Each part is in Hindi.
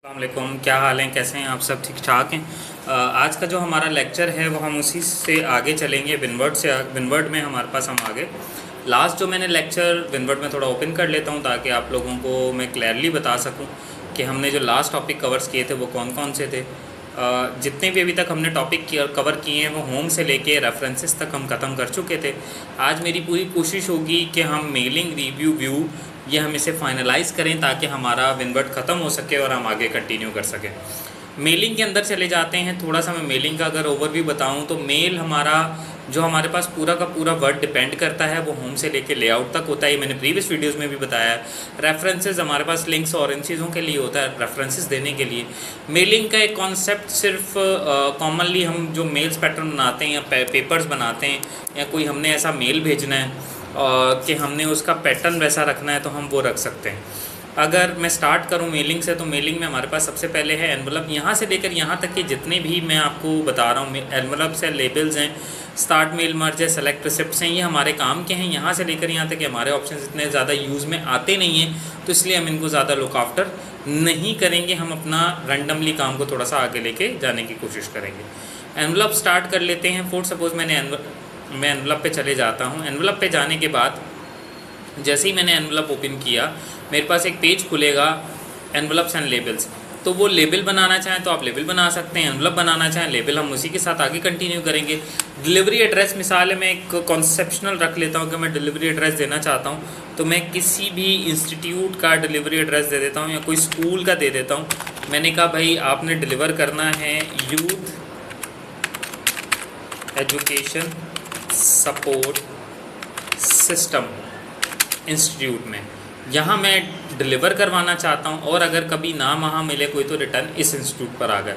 अस्सलामुअलैकुम, क्या हाल हैं, कैसे हैं आप सब? ठीक ठाक हैं। आज का जो हमारा लेक्चर है वो हम उसी से आगे चलेंगे। विनवर्ड में हमारे पास हम आगे लास्ट जो मैंने लेक्चर विनवर्ड में थोड़ा ओपन कर लेता हूं ताकि आप लोगों को मैं क्लियरली बता सकूं कि हमने जो लास्ट टॉपिक कवर्स किए थे वो कौन कौन से थे। जितने भी अभी तक हमने टॉपिक कवर किए हैं वो होम से लेके रेफरेंसेस तक हम ख़त्म कर चुके थे। आज मेरी पूरी कोशिश होगी कि हम मेलिंग, रिव्यू, व्यू ये हम इसे फाइनलाइज़ करें ताकि हमारा विनवर्ड ख़त्म हो सके और हम आगे कंटिन्यू कर सकें। मेलिंग के अंदर चले जाते हैं। थोड़ा सा मैं मेलिंग का अगर ओवरव्यू बताऊं तो मेल हमारा जो हमारे पास पूरा का पूरा वर्ड डिपेंड करता है वो होम से लेके लेआउट तक होता है। ये मैंने प्रीवियस वीडियोस में भी बताया है। रेफरेंसेस हमारे पास लिंक्स और इन चीज़ों के लिए होता है, रेफरेंसेस देने के लिए। मेलिंग का एक कॉन्सेप्ट सिर्फ कॉमनली हम जो मेल्स पैटर्न बनाते हैं या पेपर्स बनाते हैं या कोई हमने ऐसा मेल भेजना है कि हमने उसका पैटर्न वैसा रखना है तो हम वो रख सकते हैं। अगर मैं स्टार्ट करूं मेलिंग से तो मेलिंग में हमारे पास सबसे पहले है एनवलप। यहाँ से लेकर यहाँ तक के जितने भी मैं आपको बता रहा हूँ एनवलप्स है, लेबल्स हैं, स्टार्ट मेल, मर्ज है, सेलेक्ट रिसिप्ट्स हैं, ये हमारे काम के हैं। यहाँ से लेकर यहाँ तक हमारे ऑप्शन इतने ज़्यादा यूज़ में आते नहीं हैं तो इसलिए हम इनको ज़्यादा लुक आफ्टर नहीं करेंगे। हम अपना रैंडमली काम को थोड़ा सा आगे लेके जाने की कोशिश करेंगे। एनवलप स्टार्ट कर लेते हैं। फॉर सपोज़ मैं एनवलप पे चले जाता हूँ। एनवलप पे जाने के बाद जैसे ही मैंने एनवलप ओपन किया मेरे पास एक पेज खुलेगा एनवलप्स एंड लेबल्स। तो वो लेबल बनाना चाहें तो आप लेबल बना सकते हैं, एनवलप बनाना चाहें लेबल, हम उसी के साथ आगे कंटिन्यू करेंगे। डिलीवरी एड्रेस मिसाल है, मैं एक कॉन्सेप्शनल रख लेता हूँ कि मैं डिलीवरी एड्रेस देना चाहता हूँ तो मैं किसी भी इंस्टीट्यूट का डिलीवरी एड्रेस दे देता हूँ या कोई स्कूल का दे देता हूँ। मैंने कहा भाई आपने डिलीवर करना है youth education support system institute में, यहाँ मैं डिलीवर करवाना चाहता हूँ और अगर कभी ना वहाँ मिले कोई तो रिटर्न इस इंस्टीट्यूट पर आ गए।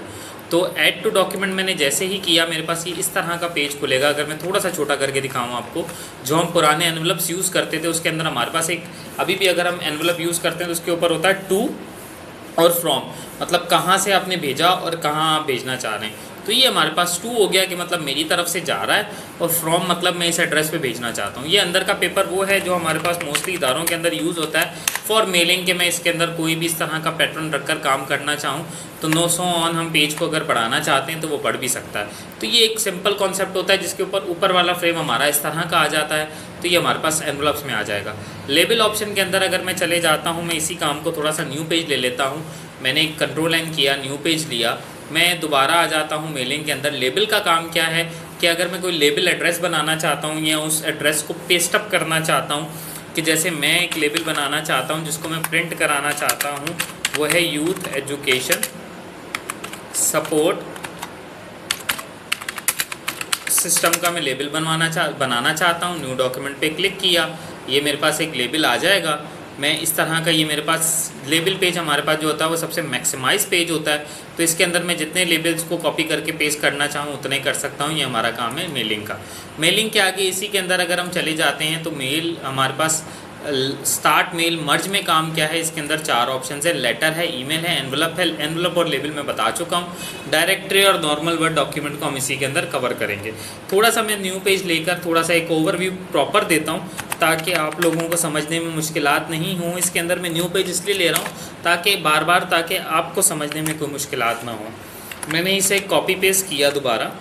तो ऐड टू डॉक्यूमेंट मैंने जैसे ही किया मेरे पास ये इस तरह का पेज खुलेगा। अगर मैं थोड़ा सा छोटा करके दिखाऊँ आपको, जो हम पुराने एनवलप्स यूज़ करते थे उसके अंदर हमारे पास एक, अभी भी अगर हम एनवलप यूज़ करते हैं तो उसके ऊपर होता है टू और फ्रॉम, मतलब कहाँ से आपने भेजा और कहाँ आप भेजना चाह रहे हैं। तो ये हमारे पास टू हो गया कि मतलब मेरी तरफ से जा रहा है, और फ्रॉम मतलब मैं इस एड्रेस पे भेजना चाहता हूँ। ये अंदर का पेपर वो है जो हमारे पास मोस्टली इदारों के अंदर यूज़ होता है फॉर मेलिंग के। मैं इसके अंदर कोई भी इस तरह का पैटर्न रखकर काम करना चाहूँ तो नो सो ऑन हम पेज को अगर बढ़ाना चाहते हैं तो वो बढ़ भी सकता है। तो ये एक सिंपल कॉन्सेप्ट होता है जिसके ऊपर वाला फ्रेम हमारा इस तरह का आ जाता है। तो ये हमारे पास एनवलप्स में आ जाएगा। लेबल ऑप्शन के अंदर अगर मैं चले जाता हूँ, मैं इसी काम को थोड़ा सा न्यू पेज ले लेता हूँ। मैंने एक कंट्रोल एन किया, न्यू पेज लिया, मैं दोबारा आ जाता हूँ मेलिंग के अंदर। लेबल का काम क्या है कि अगर मैं कोई लेबल एड्रेस बनाना चाहता हूँ या उस एड्रेस को पेस्ट अप करना चाहता हूँ, कि जैसे मैं एक लेबल बनाना चाहता हूँ जिसको मैं प्रिंट कराना चाहता हूँ, वो है यूथ एजुकेशन सपोर्ट सिस्टम का मैं लेबल बनाना चाहता हूँ। न्यू डॉक्यूमेंट पे क्लिक किया, ये मेरे पास एक लेबल आ जाएगा। मैं इस तरह का, ये मेरे पास लेबल पेज हमारे पास जो होता है वो सबसे मैक्सिमाइज पेज होता है। तो इसके अंदर मैं जितने लेबल्स को कॉपी करके पेस्ट करना चाहूँ उतने कर सकता हूँ। ये हमारा काम है मेलिंग का। मेलिंग के आगे इसी के अंदर अगर हम चले जाते हैं तो मेल हमारे पास स्टार्ट मेल, मर्ज में काम क्या है, इसके अंदर चार ऑप्शन है, लेटर है, ईमेल है, एनवलप है। एनवलप और लेबल मैं बता चुका हूँ। डायरेक्टरी और नॉर्मल वर्ड डॉक्यूमेंट को हम इसी के अंदर कवर करेंगे। थोड़ा सा मैं न्यू पेज लेकर थोड़ा सा एक ओवरव्यू प्रॉपर देता हूँ ताकि आप लोगों को समझने में मुश्किलात नहीं हों। इसके अंदर मैं न्यू पेज इसलिए ले रहा हूँ ताकि बार बार ताकि आपको समझने में कोई मुश्किलात ना हो। मैंने इसे कॉपी पेस्ट किया, दोबारा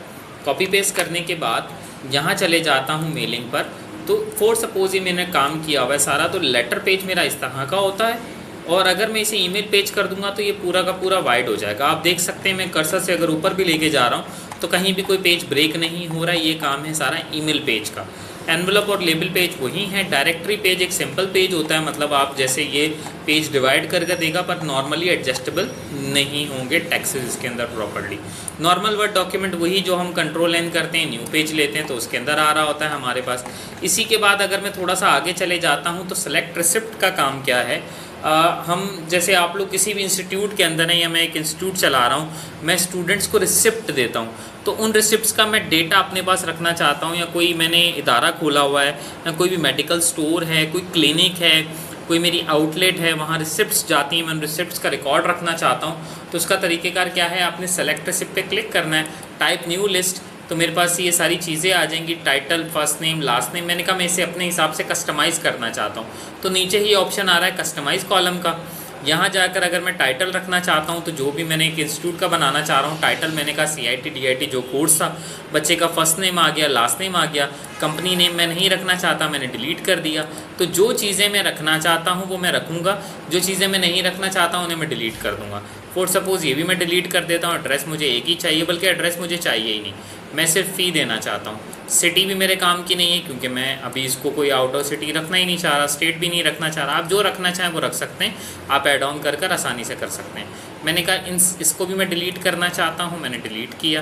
कॉपी पेस्ट करने के बाद यहाँ चले जाता हूँ मेलिंग पर। तो फॉर सपोज ही मैंने काम किया हुआ है सारा, तो लेटर पेज मेरा इस तरह का होता है, और अगर मैं इसे ईमेल पेज कर दूंगा तो ये पूरा का पूरा वाइड हो जाएगा। आप देख सकते हैं मैं कर्सर से अगर ऊपर भी लेके जा रहा हूँ तो कहीं भी कोई पेज ब्रेक नहीं हो रहा है। ये काम है सारा ईमेल पेज का। एनवलप और लेबल पेज वही है। डायरेक्टरी पेज एक सिंपल पेज होता है, मतलब आप जैसे ये पेज डिवाइड करके देगा पर नॉर्मली एडजस्टेबल नहीं होंगे टेक्सेस इसके अंदर प्रॉपर्ली। नॉर्मल वर्ड डॉक्यूमेंट वही जो हम कंट्रोल एन करते हैं, न्यू पेज लेते हैं तो उसके अंदर आ रहा होता है हमारे पास। इसी के बाद अगर मैं थोड़ा सा आगे चले जाता हूँ तो सेलेक्ट रिसिप्ट का काम क्या है। हम जैसे आप लोग किसी भी इंस्टीट्यूट के अंदर हैं या मैं एक इंस्टीट्यूट चला रहा हूँ, मैं स्टूडेंट्स को रिसिप्ट देता हूँ तो उन रिसिप्ट्स का मैं डेटा अपने पास रखना चाहता हूँ, या कोई मैंने इदारा खोला हुआ है या कोई भी मेडिकल स्टोर है, कोई क्लिनिक है, कोई मेरी आउटलेट है, वहाँ रिसिप्ट्स जाती हैं, मैं उन रिसिप्ट्स का रिकॉर्ड रखना चाहता हूँ। तो उसका तरीक़ेकार क्या है, आपने सेलेक्ट रिसिप्ट पे क्लिक करना है, टाइप न्यू लिस्ट, तो मेरे पास ये सारी चीज़ें आ जाएंगी, title, first name, last name. मैंने कहा मैं इसे अपने हिसाब से कस्टमाइज़ करना चाहता हूँ तो नीचे ही ऑप्शन आ रहा है कस्टमाइज़ कॉलम का। यहाँ जाकर अगर मैं टाइटल रखना चाहता हूँ तो जो भी मैंने एक इंस्टीट्यूट का बनाना चाह रहा हूँ, टाइटल मैंने कहा CIT DIT जो कोर्स था, बच्चे का फर्स्ट नेम आ गया, लास्ट नेम आ गया, कंपनी नेम मैं नहीं रखना चाहता, मैंने डिलीट कर दिया। तो जो चीज़ें मैं रखना चाहता हूँ वो मैं रखूँगा, जो चीज़ें मैं नहीं रखना चाहता हूँ उन्हें मैं डिलीट कर दूँगा। फॉर सपोज़ ये भी मैं डिलीट कर देता हूँ, एड्रेस मुझे एक ही चाहिए, बल्कि एड्रेस मुझे चाहिए ही नहीं, मैं सिर्फ फ़ी देना चाहता हूँ। सिटी भी मेरे काम की नहीं है क्योंकि मैं अभी इसको कोई आउट ऑफ सिटी रखना ही नहीं चाह रहा, स्टेट भी नहीं रखना चाह रहा। आप जो रखना चाहें वो रख सकते हैं, आप ऐड ऑन कर कर आसानी से कर सकते हैं। मैंने कहा इसको भी मैं डिलीट करना चाहता हूँ, मैंने डिलीट किया।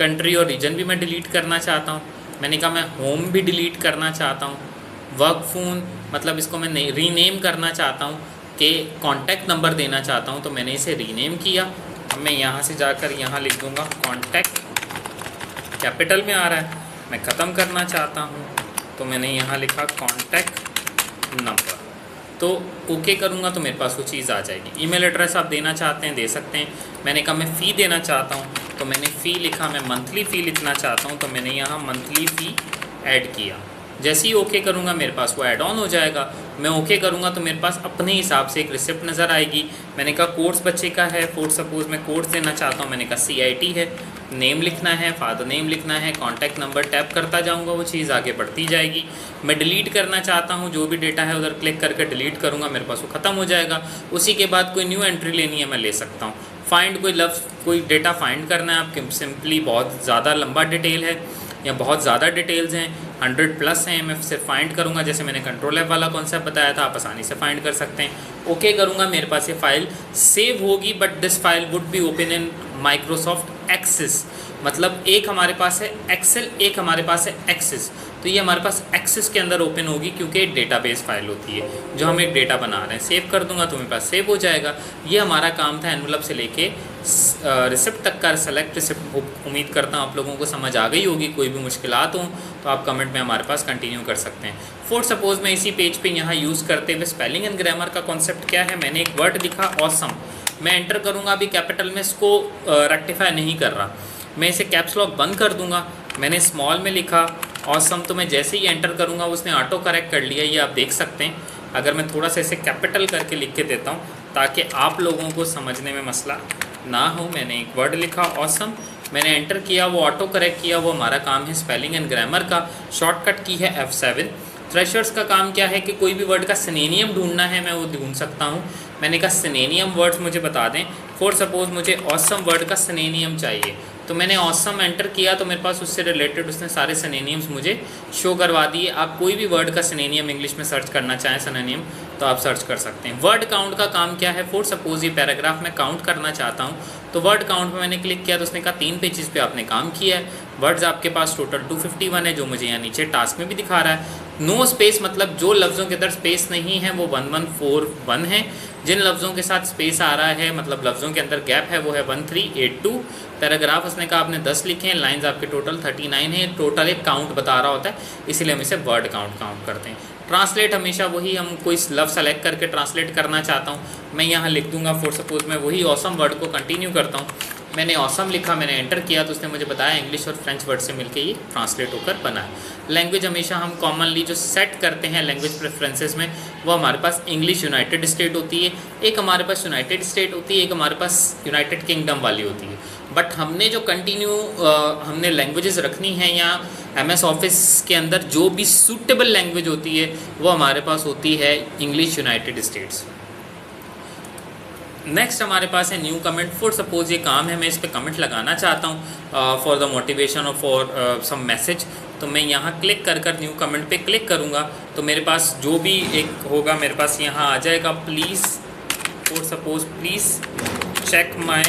कंट्री और रीजन भी मैं डिलीट करना चाहता हूँ, मैंने कहा मैं होम भी डिलीट करना चाहता हूँ। वर्क फ़ोन मतलब इसको मैं रीनेम करना चाहता हूँ कि कॉन्टैक्ट नंबर देना चाहता हूँ, तो मैंने इसे रीनेम किया। अब मैं यहाँ से जाकर यहाँ लिख दूँगा कॉन्टैक्ट, कैपिटल में आ रहा है, मैं ख़त्म करना चाहता हूँ तो मैंने यहाँ लिखा कॉन्टैक्ट नंबर। तो ओके करूँगा तो मेरे पास वो चीज़ आ जाएगी। ईमेल एड्रेस आप देना चाहते हैं दे सकते हैं। मैंने कहा मैं फ़ी देना चाहता हूँ तो मैंने फ़ी लिखा, मैं मंथली फ़ी लिखना चाहता हूँ तो मैंने यहाँ मंथली फ़ी ऐड किया। जैसे ही ओके करूँगा मेरे पास वो ऐड ऑन हो जाएगा। मैं ओके करूँगा तो मेरे पास अपने हिसाब से एक रिसिप्ट नज़र आएगी। मैंने कहा कोर्स बच्चे का है, फॉर सपोज़ मैं कोर्स देना चाहता हूँ, मैंने कहा CIT है, नेम लिखना है, फादर नेम लिखना है, कॉन्टैक्ट नंबर टैप करता जाऊँगा, वो चीज़ आगे बढ़ती जाएगी। मैं डिलीट करना चाहता हूँ, जो भी डेटा है उधर क्लिक करके डिलीट करूँगा, मेरे पास वो ख़त्म हो जाएगा। उसी के बाद कोई न्यू एंट्री लेनी है मैं ले सकता हूँ। फाइंड कोई लफ्ज़ कोई डेटा फाइंड करना है आपके, सिंपली बहुत ज़्यादा लंबा डिटेल है या बहुत ज़्यादा डिटेल्स हैं, 100+ हैं, मैं सिर्फ फाइंड करूँगा। जैसे मैंने कंट्रोल F वाला कॉन्सेप्ट बताया था, आप आसानी से फाइंड कर सकते हैं। ओके करूँगा, मेरे पास ये फ़ाइल सेव होगी, but this file would be open in Microsoft Access. मतलब एक हमारे पास है एक्सेल, एक हमारे पास है एक्सेस, तो ये हमारे पास एक्सेस के अंदर ओपन होगी क्योंकि डेटाबेस फाइल होती है जो हम एक डेटा बना रहे हैं। सेव कर दूंगा तो मेरे पास सेव हो जाएगा। ये हमारा काम था एनवलप से लेके रिसिप्ट तक का। सेलेक्ट रिसिप्ट उम्मीद करता हूँ आप लोगों को समझ आ गई होगी। कोई भी मुश्किलात हो तो आप कमेंट में हमारे पास कंटिन्यू कर सकते हैं। फॉर सपोज़ मैं इसी पेज पे यहाँ यूज़ करते हुए स्पेलिंग एंड ग्रामर का कॉन्सेप्ट क्या है, मैंने एक वर्ड लिखा ऑसम, मैं एंटर करूँगा, अभी कैपिटल में इसको रेक्टिफाई नहीं कर रहा, मैं इसे कैप्स लॉक बंद कर दूंगा। मैंने स्मॉल में लिखा ऑसम, तो मैं जैसे ही एंटर करूंगा उसने ऑटो करेक्ट कर लिया, ये आप देख सकते हैं। अगर मैं थोड़ा सा इसे कैपिटल करके लिख के देता हूं ताकि आप लोगों को समझने में मसला ना हो। मैंने एक वर्ड लिखा ऑसम, मैंने एंटर किया, वो ऑटो करेक्ट किया। वो हमारा काम है स्पेलिंग एंड ग्रामर का। शॉर्टकट की है F7। थ्रेशर्स का काम क्या है कि कोई भी वर्ड का सिनोनियम ढूंढना है, मैं वो ढूंढ सकता हूँ। मैंने कहा सिनोनियम वर्ड्स मुझे बता दें। फॉर सपोज़ मुझे ऑसम वर्ड का सिनोनियम चाहिए, तो मैंने ऑसम एंटर किया तो मेरे पास उससे रिलेटेड उसने सारे सिनोनियम्स मुझे शो करवा दिए। आप कोई भी वर्ड का सिनोनियम इंग्लिश में सर्च करना चाहें सिनोनियम तो आप सर्च कर सकते हैं। वर्ड काउंट का काम क्या है, फॉर सपोज़ ये पैराग्राफ मैं काउंट करना चाहता हूँ तो वर्ड काउंट पे मैंने क्लिक किया तो उसने कहा 3 पेजेस पे आपने काम किया है। वर्ड्स आपके पास टोटल 251 है, जो मुझे यहाँ नीचे टास्क में भी दिखा रहा है। नो स्पेस मतलब जो लफ्ज़ों के अंदर स्पेस नहीं है वो 1141 है। जिन लफ्ज़ों के साथ स्पेस आ रहा है मतलब लफ्ज़ों के अंदर गैप है वो है 1382। पैराग्राफ उसने कहा आपने 10 लिखे हैं, लाइंस आपके टोटल 39 है। टोटल एक काउंट बता रहा होता है, इसीलिए हम इसे वर्ड काउंट करते हैं। ट्रांसलेट हमेशा वही, हम कोई लफ्ज़ सेलेक्ट करके ट्रांसलेट करना चाहता हूँ, मैं यहाँ लिख दूंगा। फॉर सपोज़ मैं वही ऑसम वर्ड को कंटिन्यू करता हूँ, मैंने ऑसम लिखा, मैंने एंटर किया तो उसने मुझे बताया इंग्लिश और फ्रेंच वर्ड से मिलके ये ट्रांसलेट होकर बना है। लैंग्वेज हमेशा हम कॉमनली जो सेट करते हैं लैंग्वेज प्रेफरेंसेस में, वो हमारे पास इंग्लिश यूनाइटेड स्टेट होती है, एक हमारे पास यूनाइटेड स्टेट होती है, एक हमारे पास यूनाइटेड किंगडम वाली होती है। बट हमने जो कंटिन्यू हमने लैंग्वेजेस रखनी है या MS ऑफिस के अंदर जो भी सूटेबल लैंग्वेज होती है वो हमारे पास होती है इंग्लिश यूनाइटेड स्टेट्स। नेक्स्ट हमारे पास है न्यू कमेंट। फॉर सपोज़ ये काम है, मैं इस पर कमेंट लगाना चाहता हूँ फॉर द मोटिवेशन और फॉर सम मैसेज, तो मैं यहाँ क्लिक कर न्यू कमेंट पे क्लिक करूँगा तो मेरे पास जो भी एक होगा मेरे पास यहाँ आ जाएगा। Please for suppose please check my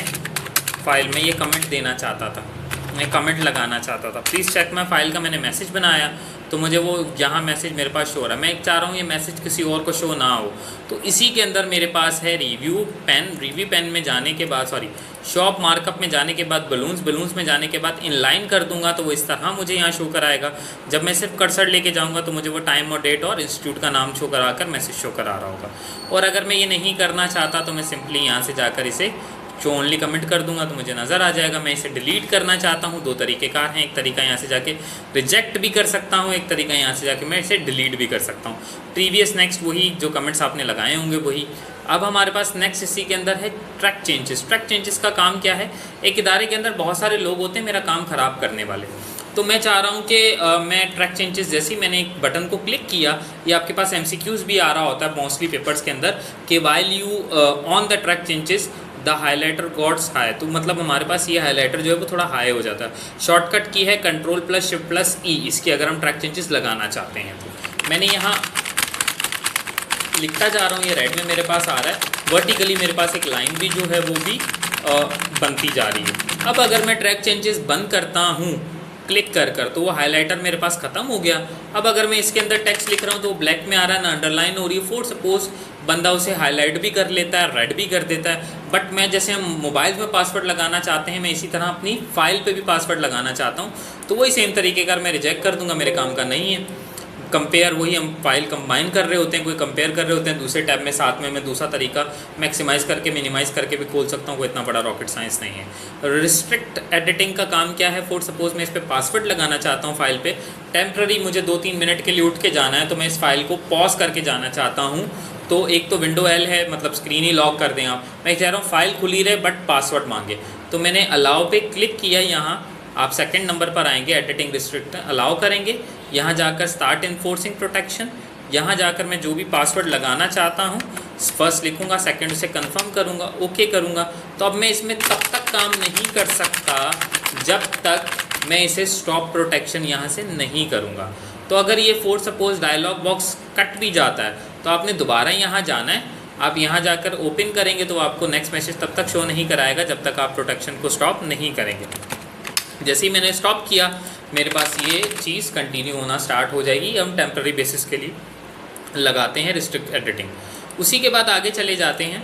file, मैं ये कमेंट देना चाहता था, मैं कमेंट लगाना चाहता था प्लीज़ चेक माय फाइल का मैंने मैसेज बनाया तो मुझे वो यहाँ मैसेज मेरे पास शो हो रहा है। मैं चाह रहा हूँ ये मैसेज किसी और को शो ना हो, तो इसी के अंदर मेरे पास है रिव्यू पेन में जाने के बाद शॉप मार्कअप में जाने के बाद बलून्स में जाने के बाद इनलाइन कर दूंगा तो वो इस तरह मुझे यहाँ शो कराएगा। जब मैं सिर्फ कर्सर लेके जाऊँगा तो मुझे वो टाइम और डेट और इंस्टीट्यूट का नाम शो करा कर मैसेज शो करा रहा होगा। और अगर मैं ये नहीं करना चाहता तो मैं सिंपली यहाँ से जाकर इसे शो ओनली कमेंट कर दूंगा तो मुझे नज़र आ जाएगा। मैं इसे डिलीट करना चाहता हूँ, दो तरीक़ेकार हैं, एक तरीका यहाँ से जाके रिजेक्ट भी कर सकता हूँ, एक तरीका यहाँ से जाके मैं इसे डिलीट भी कर सकता हूँ। प्रीवियस नेक्स्ट वही जो कमेंट्स आपने लगाए होंगे वही। अब हमारे पास नेक्स्ट इसी के अंदर है ट्रैक चेंजेस। ट्रैक चेंजेस का काम क्या है, एक इदारे के अंदर बहुत सारे लोग होते हैं मेरा काम ख़राब करने वाले, तो मैं चाह रहा हूँ कि मैं ट्रैक चेंजेस जैसे ही मैंने एक बटन को क्लिक किया, ये आपके पास MCQs भी आ रहा होता है मोस्टली पेपर्स के अंदर कि while you on the track changes the highlighter gots high, तो मतलब हमारे पास ये हाईलाइटर जो है वो थोड़ा हाई हो जाता है। शॉर्टकट की है Ctrl+Shift+E इसकी, अगर हम ट्रैक चेंजेस लगाना चाहते हैं तो मैंने यहाँ लिखता जा रहा हूँ, ये रेड में मेरे पास आ रहा है। वर्टिकली मेरे पास एक लाइन भी जो है वो भी बनती जा रही है। अब अगर मैं ट्रैक चेंजेस बंद करता हूँ क्लिक कर तो वो हाईलाइटर मेरे पास ख़त्म हो गया। अब अगर मैं इसके अंदर टेक्स्ट लिख रहा हूँ तो वो ब्लैक में आ रहा है ना, अंडरलाइन हो रही है। फॉर सपोज बंदा उसे हाईलाइट भी कर लेता है, रेड भी कर देता है, बट मैं जैसे हम मोबाइल में पासवर्ड लगाना चाहते हैं, मैं इसी तरह अपनी फाइल पे भी पासवर्ड लगाना चाहता हूँ, तो वही सेम तरीके का मैं रिजेक्ट कर दूंगा, मेरे काम का नहीं है। कंपेयर वही हम फाइल कंबाइन कर रहे होते हैं, कोई कंपेयर कर रहे होते हैं दूसरे टैब में, साथ में मैं दूसरा तरीका मैक्सिमाइज़ करके मिनिमाइज़ करके भी खोल सकता हूँ, कोई इतना बड़ा रॉकेट साइंस नहीं है। रिस्ट्रिक्ट एडिटिंग का काम क्या है, फॉर सपोज मैं इस पर पासवर्ड लगाना चाहता हूँ फाइल पे, टेम्प्ररी मुझे 2-3 मिनट के लिए उठ के जाना है, तो मैं इस फाइल को पॉज करके जाना चाहता हूँ, तो एक तो विंडो L है, मतलब स्क्रीन ही लॉक कर दें आप। मैं कह रहा हूँ फाइल खुली रहे बट पासवर्ड मांगे, तो मैंने अलाउ पे क्लिक किया। यहाँ आप सेकंड नंबर पर आएंगे, एडिटिंग रिस्ट्रिक्ट अलाउ करेंगे, यहाँ जाकर स्टार्ट इन्फोर्सिंग प्रोटेक्शन, यहाँ जाकर मैं जो भी पासवर्ड लगाना चाहता हूँ फर्स्ट लिखूँगा, सेकंड से कंफर्म करूँगा, ओके करूँगा। तो अब मैं इसमें तब तक काम नहीं कर सकता जब तक मैं इसे स्टॉप प्रोटेक्शन यहाँ से नहीं करूँगा। तो अगर ये for suppose dialog box cut भी जाता है तो आपने दोबारा यहाँ जाना है, आप यहाँ जाकर ओपन करेंगे तो आपको नेक्स्ट मैसेज तब तक शो नहीं कराएगा जब तक आप प्रोटेक्शन को स्टॉप नहीं करेंगे। जैसे ही मैंने स्टॉप किया मेरे पास ये चीज़ कंटिन्यू होना स्टार्ट हो जाएगी। हम टेम्प्ररी बेसिस के लिए लगाते हैं रिस्ट्रिक्ट एडिटिंग। उसी के बाद आगे चले जाते हैं,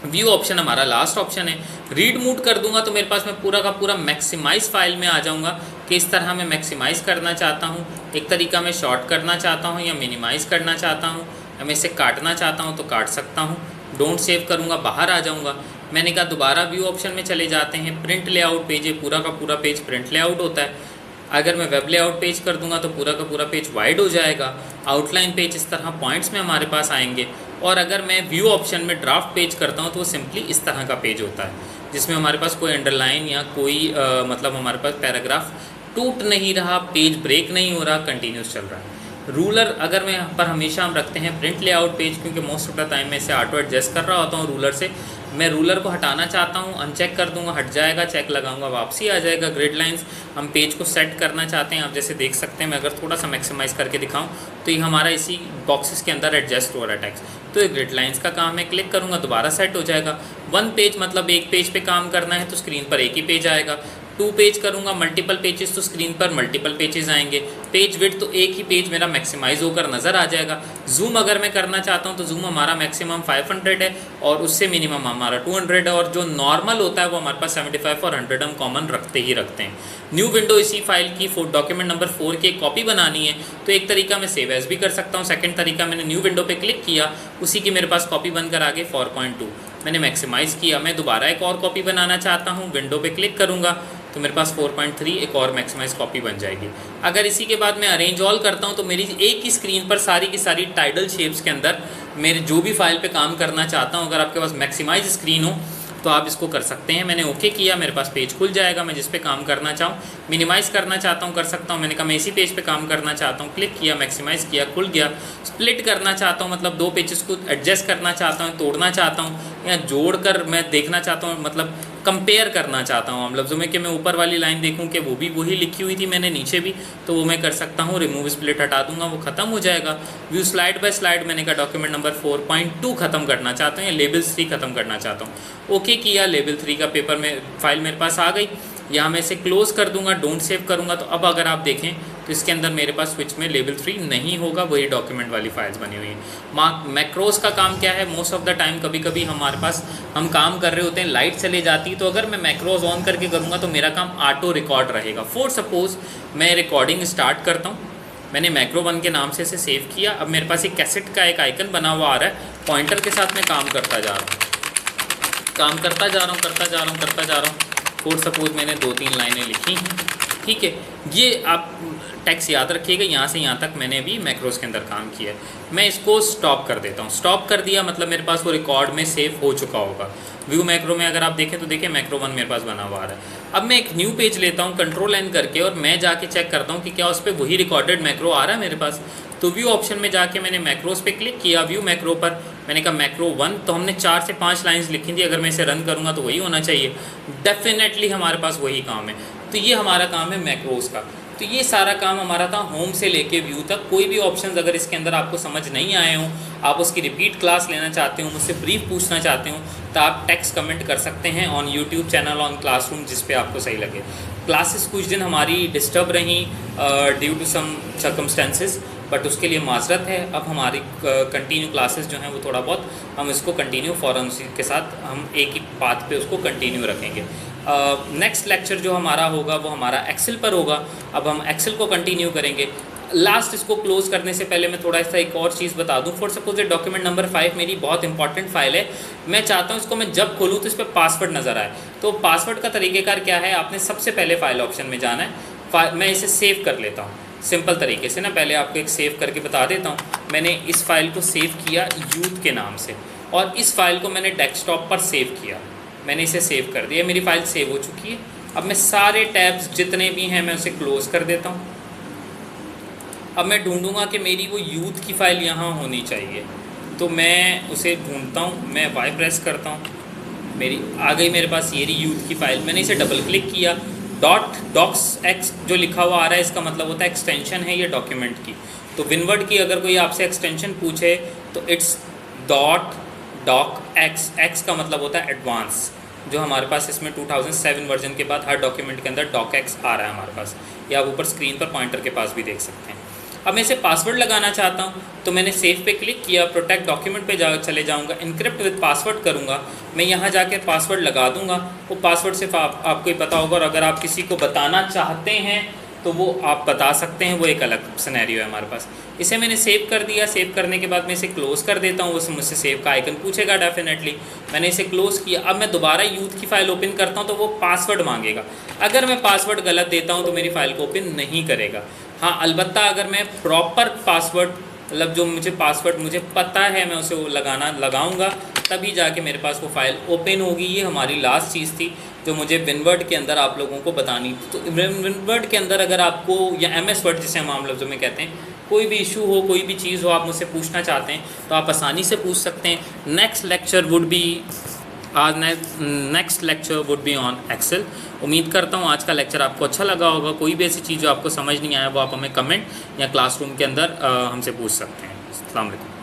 व्यू ऑप्शन हमारा लास्ट ऑप्शन है। रीड मूड कर दूंगा तो मेरे पास मैं पूरा का पूरा मैक्सिमाइज फाइल में आ जाऊंगा कि इस तरह मैं मैक्सिमाइज़ करना चाहता हूँ, एक तरीका मैं शॉर्ट करना चाहता हूँ या मिनिमाइज़ करना चाहता हूँ, या मैं इसे काटना चाहता हूँ तो काट सकता हूँ। डोंट सेव करूँगा, बाहर आ जाऊँगा। मैंने कहा दोबारा व्यू ऑप्शन में चले जाते हैं। प्रिंट लेआउट पेज, ये पूरा का पूरा पेज प्रिंट लेआउट होता है। अगर मैं वेब लेआउट पेज कर दूंगा तो पूरा का पूरा पेज वाइड हो जाएगा। आउटलाइन पेज इस तरह पॉइंट्स में हमारे पास आएंगे। और अगर मैं व्यू ऑप्शन में ड्राफ्ट पेज करता हूँ तो वो सिंपली इस तरह का पेज होता है, जिसमें हमारे पास कोई अंडरलाइन या कोई मतलब हमारे पास पैराग्राफ टूट नहीं रहा, पेज ब्रेक नहीं हो रहा, कंटिन्यूस चल रहा है। रूलर अगर मैं यहाँ पर हमेशा हम रखते हैं प्रिंट लेआउट पेज, क्योंकि मोस्ट ऑफ द टाइम मैं इसे ऑटो एडजस्ट कर रहा होता हूँ रूलर से। मैं रूलर को हटाना चाहता हूँ, अनचेक कर दूंगा, हट जाएगा, चेक लगाऊंगा, वापसी आ जाएगा। ग्रिड लाइंस हम पेज को सेट करना चाहते हैं, आप जैसे देख सकते हैं। मैं अगर थोड़ा सा मैक्सिमाइज़ करके दिखाऊं तो ये हमारा इसी बॉक्सेस के अंदर एडजस्ट हो रहा है टेक्स्ट, तो ये ग्रिड लाइंस का काम है। क्लिक करूँगा दोबारा सेट हो जाएगा। 1 पेज मतलब एक पेज पे काम करना है तो स्क्रीन पर एक ही पेज आएगा। 2 पेज करूँगा, मल्टीपल पेजेस, तो स्क्रीन पर मल्टीपल पेजेस आएंगे। पेज विड्थ तो एक ही पेज मेरा मैक्सिमाइज होकर नज़र आ जाएगा। जूम अगर मैं करना चाहता हूँ तो जूम हमारा मैक्सिमम 500 है और उससे मिनिमम हमारा 200 है, और जो नॉर्मल होता है वो हमारे पास 75 और 100 हम कॉमन रखते ही रखते हैं। न्यू विंडो, इसी फाइल की डॉक्यूमेंट नंबर 4 की एक कॉपी बनानी है तो एक तरीका मैं सेव एज भी कर सकता हूँ। सेकंड तरीका, मैंने न्यू विंडो पे क्लिक किया, उसी की मेरे पास कॉपी बनकर आ गई 4.2। मैंने मैक्सिमाइज़ किया, मैं दोबारा एक और कॉपी बनाना चाहता हूँ, विंडो पे क्लिक करूँगा तो मेरे पास 4.3 एक और मैक्सिमाइज कॉपी बन जाएगी। अगर इसी के बाद मैं अरेंज ऑल करता हूँ तो मेरी एक ही स्क्रीन पर सारी की सारी टाइटल शेप्स के अंदर मेरे जो भी फाइल पे काम करना चाहता हूँ, अगर आपके पास मैक्सिमाइज स्क्रीन हो तो आप इसको कर सकते हैं। मैंने ओके किया, मेरे पास पेज खुल जाएगा। मैं जिस पे काम करना चाहूँ, मिनिमाइज़ करना चाहता हूँ कर सकता हूँ। मैंने कहा मैं इसी पेज पे काम करना चाहता हूँ, क्लिक किया, मैक्सिमाइज़ किया, खुल गया। स्प्लिट करना चाहता हूँ मतलब 2 पेजेस को एडजस्ट करना चाहता हूँ, तोड़ना चाहता हूँ या जोड़कर मैं देखना चाहता हूँ, मतलब कंपेयर करना चाहता हूँ हम लफ्ज़ों में कि मैं ऊपर वाली लाइन देखूँ कि वो भी वही लिखी हुई थी मैंने नीचे भी, तो वो मैं कर सकता हूँ। रिमूव स्प्लिट हटा दूंगा, वो ख़त्म हो जाएगा। व्यू स्लाइड बाय स्लाइड, मैंने कहा डॉक्यूमेंट नंबर 4.2 ख़त्म करना चाहता हूँ या लेवल 3 ख़त्म करना चाहता हूँ। ओके किया, लेवल 3 का पेपर में फाइल मेरे पास आ गई। यहाँ मैं इसे क्लोज़ कर दूंगा, डोंट सेव करूँगा तो अब अगर आप देखें तो इसके अंदर मेरे पास स्विच में लेवल 3 नहीं होगा, वही डॉक्यूमेंट वाली फाइल्स बनी हुई हैं। मैक्रोस का काम क्या है, मोस्ट ऑफ द टाइम कभी कभी हमारे पास हम काम कर रहे होते हैं, लाइट चले जाती है, तो अगर मैं मैक्रोस ऑन करके करूँगा तो मेरा काम ऑटो रिकॉर्ड रहेगा। फॉर सपोज मैं रिकॉर्डिंग स्टार्ट करता हूँ, मैंने मैक्रो 1 के नाम से इसे सेव किया। अब मेरे पास एक कैसेट का एक आइकन बना हुआ आ रहा है, पॉइंटर के साथ मैं काम करता जा रहा हूँ। काम करता जा रहा हूँ। फॉर सपोज मैंने 2-3 लाइनें लिखी हैं, ठीक है। ये आप टेक्स्ट याद रखिएगा, यहाँ से यहाँ तक मैंने अभी मैक्रोस के अंदर काम किया है। मैं इसको स्टॉप कर देता हूँ। स्टॉप कर दिया मतलब मेरे पास वो रिकॉर्ड में सेव हो चुका होगा। व्यू मैक्रो में अगर आप देखें तो देखिए मैक्रो 1 मेरे पास बना हुआ है। अब मैं एक न्यू पेज लेता हूँ Ctrl+N करके और मैं जाके चेक करता हूँ कि क्या उस पर वही रिकॉर्डेड मैक्रो आ रहा है मेरे पास। तो व्यू ऑप्शन में जाके मैंने मैक्रोस पे क्लिक किया। व्यू मैक्रो पर मैंने कहा मैक्रो 1, तो हमने 4 से 5 लाइंस लिखी थी। अगर मैं इसे रन करूँगा तो वही होना चाहिए, डेफिनेटली हमारे पास वही काम है। तो ये हमारा काम है मैक्रोस का। तो ये सारा काम हमारा था होम से लेके व्यू तक। कोई भी ऑप्शंस अगर इसके अंदर आपको समझ नहीं आए हों, आप उसकी रिपीट क्लास लेना चाहते हो, मुझसे ब्रीफ पूछना चाहते हो, तो आप टेक्स्ट कमेंट कर सकते हैं on YouTube channel, on classroom, जिस पे आपको सही लगे। क्लासेस कुछ दिन हमारी डिस्टर्ब रहीं due to some circumstances, but उसके लिए माजरत है। अब हमारी कंटिन्यू क्लासेस जो हैं वो थोड़ा बहुत हम इसको कंटिन्यू फ़ौरन के साथ हम एक ही बात पे उसको कंटिन्यू रखेंगे। नेक्स्ट लेक्चर जो हमारा होगा वो हमारा एक्सेल पर होगा। अब हम एक्सेल को कंटिन्यू करेंगे। लास्ट इसको क्लोज़ करने से पहले मैं थोड़ा सा एक और चीज़ बता दूं। फॉर सपोज डॉक्यूमेंट नंबर 5 मेरी बहुत इंपॉर्टेंट फाइल है। मैं चाहता हूं इसको मैं जब खोलूं तो इस पर पासवर्ड नज़र आए। तो पासवर्ड का तरीक़ेकार क्या है, आपने सबसे पहले फ़ाइल ऑप्शन में जाना है। मैं इसे सेव कर लेता हूँ सिंपल तरीके से ना। पहले आपको एक सेव करके बता देता हूँ। मैंने इस फाइल को सेव किया यूथ के नाम से, और इस फाइल को मैंने डेस्कटॉप पर सेव किया। मैंने इसे सेव कर दिया, मेरी फ़ाइल सेव हो चुकी है। अब मैं सारे टैब्स जितने भी हैं मैं उसे क्लोज़ कर देता हूँ। अब मैं ढूंढूंगा कि मेरी वो यूथ की फ़ाइल यहाँ होनी चाहिए, तो मैं उसे ढूंढता हूँ। मैं वाई प्रेस करता हूँ, मेरी आ गई मेरे पास ये रही यूथ की फ़ाइल। मैंने इसे डबल क्लिक किया। .docx जो लिखा हुआ आ रहा है इसका मतलब होता है एक्सटेंशन है ये डॉक्यूमेंट की। तो विनवर्ड की अगर कोई आपसे एक्सटेंशन पूछे तो इट्स .docx। एक्स का मतलब होता है एडवांस, जो हमारे पास इसमें 2007 वर्जन के बाद हर डॉक्यूमेंट के अंदर docx आ रहा है हमारे पास। या आप ऊपर स्क्रीन पर पॉइंटर के पास भी देख सकते हैं। अब मैं इसे पासवर्ड लगाना चाहता हूँ, तो मैंने सेव पे क्लिक किया। प्रोटेक्ट डॉक्यूमेंट पे चले जाऊँगा, इनक्रिप्ट विद पासवर्ड करूँगा। मैं यहाँ जाके पासवर्ड लगा दूँगा। वो पासवर्ड सिर्फ आपको ही पता होगा, और अगर आप किसी को बताना चाहते हैं तो वो आप बता सकते हैं, वो एक अलग सिनेरियो है हमारे पास। इसे मैंने सेव कर दिया। सेव करने के बाद मैं इसे क्लोज़ कर देता हूँ। वो मुझसे सेव का आइकन पूछेगा डेफिनेटली। मैंने इसे क्लोज़ किया। अब मैं दोबारा यूथ की फ़ाइल ओपन करता हूँ तो वो पासवर्ड मांगेगा। अगर मैं पासवर्ड गलत देता हूँ तो मेरी फ़ाइल को ओपन नहीं करेगा। हाँ, अलबत्ता अगर मैं प्रॉपर पासवर्ड, मतलब जो मुझे पासवर्ड मुझे पता है मैं उसे लगाऊंगा, तभी जाके मेरे पास वो फ़ाइल ओपन होगी। ये हमारी लास्ट चीज़ थी जो मुझे विनवर्ड के अंदर आप लोगों को बतानी थी। तो विनवर्ड के अंदर अगर आपको, या MS वर्ड जिसे हम आम लफ्ज़ों में कहते हैं, कोई भी इशू हो, कोई भी चीज़ हो, आप मुझसे पूछना चाहते हैं तो आप आसानी से पूछ सकते हैं। Next lecture would be on Excel. उम्मीद करता हूँ आज का लेक्चर आपको अच्छा लगा होगा। कोई भी ऐसी चीज़ जो आपको समझ नहीं आया वो आप हमें कमेंट या क्लासरूम के अंदर हमसे पूछ सकते हैं। अस्सलाम वालेकुम।